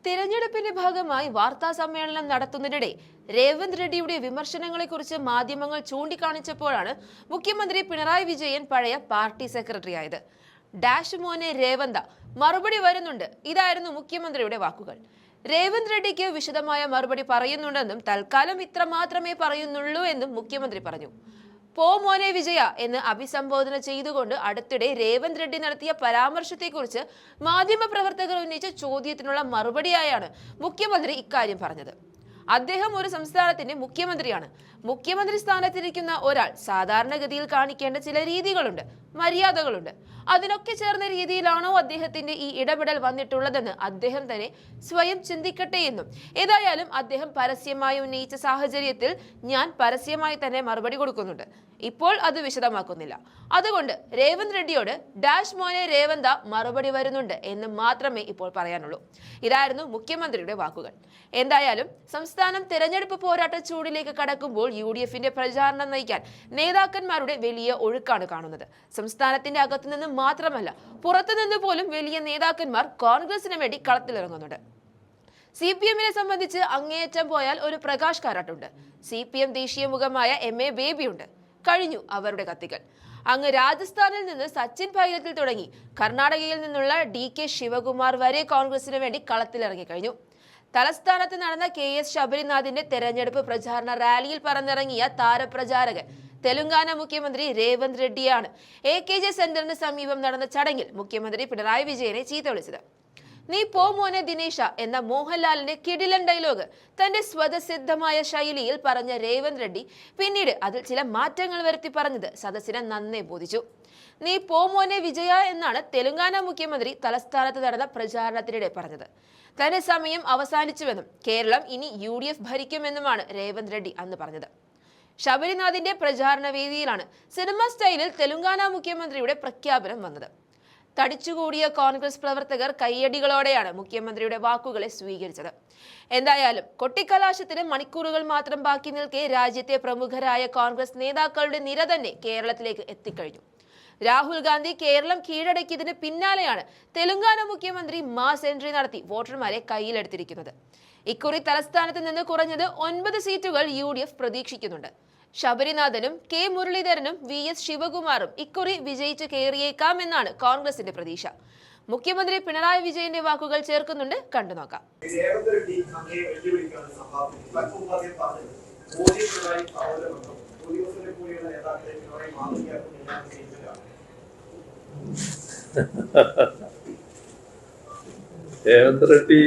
തിരഞ്ഞെടുപ്പിന്റെ ഭാഗമായി വാർത്താ സമ്മേളനം നടത്തുന്നതിനിടെ രേവന്ത് റെഡ്ഡിയുടെ വിമർശനങ്ങളെക്കുറിച്ച് മാധ്യമങ്ങൾ ചൂണ്ടിക്കാണിച്ചപ്പോഴാണ് മുഖ്യമന്ത്രി പിണറായി വിജയൻ പഴയ പാർട്ടി സെക്രട്ടറി ആയത്. ഡാഷ് മോനെ രേവന്ത, മറുപടി വരുന്നുണ്ട്. ഇതായിരുന്നു മുഖ്യമന്ത്രിയുടെ വാക്കുകൾ. രേവന്ത് റെഡ്ഡിക്ക് വിശദമായ മറുപടി പറയുന്നുണ്ടെന്നും തൽക്കാലം ഇത്ര മാത്രമേ പറയുന്നുള്ളൂ എന്നും മുഖ്യമന്ത്രി പറഞ്ഞു. പോ മോനെ വിജയ എന്ന് അഭിസംബോധന ചെയ്തുകൊണ്ട് അടുത്തിടെ രേവന്ത് റെഡ്ഡി നടത്തിയ പരാമർശത്തെക്കുറിച്ച് മാധ്യമപ്രവർത്തകർ ഉന്നയിച്ച ചോദ്യത്തിനുള്ള മറുപടിയായാണ് മുഖ്യമന്ത്രി ഇക്കാര്യം പറഞ്ഞത്. അദ്ദേഹം ഒരു സംസ്ഥാനത്തിന്റെ മുഖ്യമന്ത്രിയാണ്. മുഖ്യമന്ത്രി സ്ഥാനത്തിരിക്കുന്ന ഒരാൾ സാധാരണഗതിയിൽ കാണിക്കേണ്ട ചില രീതികളുണ്ട്, മര്യാദകളുണ്ട്. അതിനൊക്കെ ചേർന്ന രീതിയിലാണോ അദ്ദേഹത്തിന്റെ ഈ ഇടപെടൽ വന്നിട്ടുള്ളതെന്ന് അദ്ദേഹം തന്നെ സ്വയം ചിന്തിക്കട്ടെ എന്നും, ഏതായാലും അദ്ദേഹം പരസ്യമായി ഉന്നയിച്ച സാഹചര്യത്തിൽ ഞാൻ പരസ്യമായി തന്നെ മറുപടി കൊടുക്കുന്നുണ്ട്. ഇപ്പോൾ അത് വിശദമാക്കുന്നില്ല. അതുകൊണ്ട് രേവന്ത് റെഡ്ഡിയോട് ഡാഷ് മോനെ രേവന്ത, മറുപടി വരുന്നുണ്ട് എന്ന് മാത്രമേ ഇപ്പോൾ പറയാനുള്ളൂ. ഇതായിരുന്നു മുഖ്യമന്ത്രിയുടെ വാക്കുകൾ. എന്തായാലും സംസ്ഥാനം തെരഞ്ഞെടുപ്പ് പോരാട്ട ചൂടിലേക്ക് കടക്കുമ്പോൾ UDFന്റെ പ്രചാരണം നയിക്കാൻ നേതാക്കന്മാരുടെ വലിയ ഒഴുക്കാണ് കാണുന്നത്. സംസ്ഥാനത്തിന്റെ അകത്തുനിന്ന് മാത്രമല്ല, പുറത്തുനിന്ന് പോലും വലിയ നേതാക്കന്മാർ കോൺഗ്രസിന് വേണ്ടി കളത്തിലിറങ്ങുന്നുണ്ട്. CPMനെ സംബന്ധിച്ച് അങ്ങേയറ്റം പോയാൽ ഒരു പ്രകാശ് കാരാട്ടുണ്ട്. CPM ദേശീയ മുഖമായ MA ബേബിയുണ്ട്. കഴിഞ്ഞു അവരുടെ കത്തികൾ. അങ്ങ് രാജസ്ഥാനിൽ നിന്ന് സച്ചിൻ പൈലറ്റിൽ തുടങ്ങി കർണാടകയിൽ നിന്നുള്ള DK ശിവകുമാർ വരെ കോൺഗ്രസിന് വേണ്ടി കളത്തിലിറങ്ങി കഴിഞ്ഞു. തലസ്ഥാനത്ത് നടന്ന KS ശബരിനാഥിന്റെ തെരഞ്ഞെടുപ്പ് പ്രചാരണ റാലിയിൽ പറന്നിറങ്ങിയ താരപ്രചാരകൻ തെലുങ്കാന മുഖ്യമന്ത്രി രേവന്ത് റെഡ്ഡിയാണ് AKJ സെന്ററിന് സമീപം നടന്ന ചടങ്ങിൽ മുഖ്യമന്ത്രി പിണറായി വിജയനെ ചീത്ത വിളിച്ചത്. നീ പോ മോനെ ദിനേശ എന്ന മോഹൻലാലിന്റെ കിടിലൻ ഡയലോഗ് തന്റെ സ്വതസിദ്ധമായ ശൈലിയിൽ പറഞ്ഞ രേവന്ത് റെഡ്ഡി പിന്നീട് അതിൽ ചില മാറ്റങ്ങൾ വരുത്തി പറഞ്ഞത് സദസ്സിനെ നന്നേ ബോധിച്ചു. നീ പോ മോനെ വിജയ എന്നാണ് തെലുങ്കാന മുഖ്യമന്ത്രി തലസ്ഥാനത്ത് നടന്ന പ്രചാരണത്തിനിടെ പറഞ്ഞത്. തന്റെ സമയം അവസാനിച്ചുവെന്നും കേരളം ഇനി UDF ഭരിക്കുമെന്നുമാണ് രേവന്ത് റെഡ്ഡി അന്ന് പറഞ്ഞത്. ശബരിനാഥിന്റെ പ്രചാരണ വേദിയിലാണ് സിനിമ സ്റ്റൈലിൽ തെലുങ്കാന മുഖ്യമന്ത്രിയുടെ പ്രഖ്യാപനം വന്നത്. തടിച്ചുകൂടിയ കോൺഗ്രസ് പ്രവർത്തകർ കയ്യടികളോടെയാണ് മുഖ്യമന്ത്രിയുടെ വാക്കുകളെ സ്വീകരിച്ചത്. എന്തായാലും കൊട്ടിക്കലാശത്തിന് മണിക്കൂറുകൾ മാത്രം ബാക്കി നിൽക്കെ രാജ്യത്തെ പ്രമുഖരായ കോൺഗ്രസ് നേതാക്കളുടെ നിര തന്നെ കേരളത്തിലേക്ക് എത്തിക്കഴിഞ്ഞു. രാഹുൽ ഗാന്ധി കേരളം കീഴടക്കിയതിന് പിന്നാലെയാണ് തെലുങ്കാന മുഖ്യമന്ത്രി മാസ് എൻട്രി നടത്തി വോട്ടർമാരെ കയ്യിലെടുത്തിരിക്കുന്നത്. ഇക്കുറി തലസ്ഥാനത്ത് നിന്ന് കുറഞ്ഞത് 9 സീറ്റുകൾ UDF പ്രതീക്ഷിക്കുന്നുണ്ട്. ശബരിനാഥനും K മുരളീധരനും VS ശിവകുമാറും ഇക്കുറി വിജയിച്ച് കയറിയേക്കാമെന്നാണ് കോൺഗ്രസിന്റെ പ്രതീക്ഷ. മുഖ്യമന്ത്രി പിണറായി വിജയന്റെ വാക്കുകൾ ചേർക്കുന്നുണ്ട്, കണ്ടുനോക്കാം. രേവന്ത് റെഡ്ഡി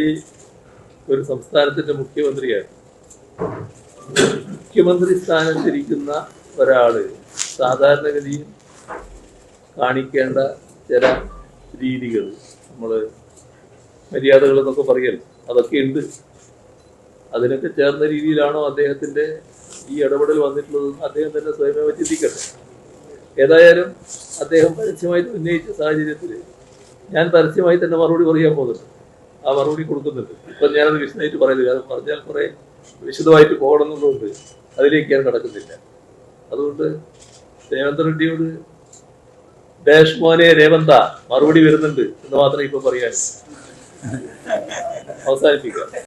ഒരു സംസ്ഥാനത്തിന്റെ മുഖ്യമന്ത്രിയാണ്. മുഖ്യമന്ത്രി സ്ഥാനത്തിരിക്കുന്ന ഒരാള് സാധാരണഗതിയിൽ കാണിക്കേണ്ട ചില രീതികൾ, നമ്മൾ മര്യാദകൾ എന്നൊക്കെ പറയല്ലോ, അതൊക്കെ ഉണ്ട്. അതിനൊക്കെ ചേർന്ന രീതിയിലാണോ അദ്ദേഹത്തിന്റെ ഈ ഇടപെടൽ വന്നിട്ടുള്ളതെന്ന് അദ്ദേഹം തന്നെ സ്വയമേവ ചിന്തിക്കട്ടെ. ഏതായാലും അദ്ദേഹം പരസ്യമായി ഉന്നയിച്ച സാഹചര്യത്തിൽ ഞാൻ പരസ്യമായി തന്നെ മറുപടി പറയാൻ പോകുന്നുണ്ട്. ആ മറുപടി കൊടുക്കുന്നുണ്ട്. ഇപ്പം ഞാനത് വിശദമായിട്ട് പറയുന്നത്, കാരണം പറഞ്ഞാൽ കുറെ വിശദമായിട്ട് പോകണം എന്നുള്ളതുകൊണ്ട് അതിലേക്ക് ഞാൻ കടക്കുന്നില്ല. അതുകൊണ്ട് രേവന്ത് റെഡ്ഡിയോട് ഡാഷ് മോനെ രേവന്ത, മറുപടി വരുന്നുണ്ട് എന്ന് മാത്രമേ ഇപ്പൊ പറയാൻ അവസാനിപ്പിക്കാം.